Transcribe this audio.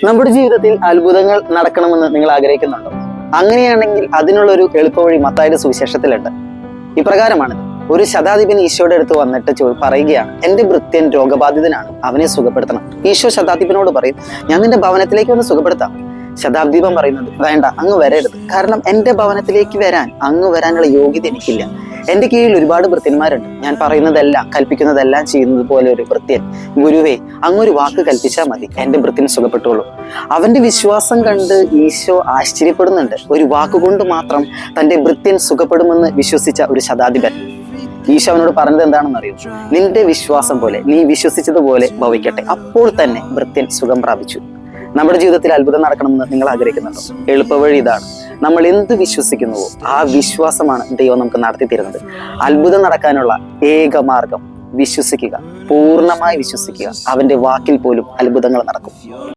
നമ്മുടെ ജീവിതത്തിൽ അത്ഭുതങ്ങൾ നടക്കണമെന്ന് നിങ്ങൾ ആഗ്രഹിക്കുന്നുണ്ടോ? അങ്ങനെയാണെങ്കിൽ അതിനുള്ളൊരു എളുപ്പവഴി മത്തായിയുടെ സുവിശേഷത്തിലുണ്ട്. ഇപ്രകാരമാണിത്. ഒരു ശതാധിപൻ ഈശോയുടെ അടുത്ത് വന്നിട്ട് പറയുകയാണ്, എന്റെ ഭൃത്യൻ രോഗബാധിതനാണ്, അവനെ സുഖപ്പെടുത്തണം. ഈശോ ശതാധിപനോട് പറയും, ഞാൻ നിന്റെ ഭവനത്തിലേക്ക് വന്ന് സുഖപ്പെടുത്താം. ശതാധിപൻ പറയുന്നത്, വേണ്ട, അങ്ങ് വരരുത്. കാരണം എന്റെ ഭവനത്തിലേക്ക് അങ്ങ് വരാനുള്ള യോഗ്യത എനിക്കില്ല. എന്റെ കീഴിൽ ഒരുപാട് ഭൃത്യന്മാരുണ്ട്. ഞാൻ പറയുന്നതെല്ലാം കൽപ്പിക്കുന്നതെല്ലാം ചെയ്യുന്നത് പോലെ ഒരു ഭൃത്യൻ. ഗുരുവേ, അങ്ങൊരു വാക്ക് കൽപ്പിച്ചാൽ മതി, എന്റെ ഭൃത്യൻ സുഖപ്പെട്ടുള്ളൂ. അവന്റെ വിശ്വാസം കണ്ട് ഈശോ ആശ്ചര്യപ്പെടുന്നുണ്ട്. ഒരു വാക്കുകൊണ്ട് മാത്രം തന്റെ ഭൃത്യൻ സുഖപ്പെടുമെന്ന് വിശ്വസിച്ച ഒരു ശതാധിപൻ. ഈശോ അവനോട് പറഞ്ഞത് എന്താണെന്ന് അറിയൂ? നിന്റെ വിശ്വാസം പോലെ, നീ വിശ്വസിച്ചതുപോലെ ഭവിക്കട്ടെ. അപ്പോൾ തന്നെ ഭൃത്യൻ സുഖം പ്രാപിച്ചു. നമ്മുടെ ജീവിതത്തിൽ അത്ഭുതം നടക്കണമെന്ന് നിങ്ങൾ ആഗ്രഹിക്കുന്നുണ്ടോ? എളുപ്പവഴി ഇതാണ്. നമ്മൾ എന്ത് വിശ്വസിക്കുന്നുവോ ആ വിശ്വാസമാണ് ദൈവം നമുക്ക് നടത്തി തരുന്നത്. അത്ഭുതം നടക്കാനുള്ള ഏക മാർഗം വിശ്വസിക്കുക, പൂർണ്ണമായി വിശ്വസിക്കുക. അവന്റെ വാക്കിൽ പോലും അത്ഭുതങ്ങൾ നടക്കും.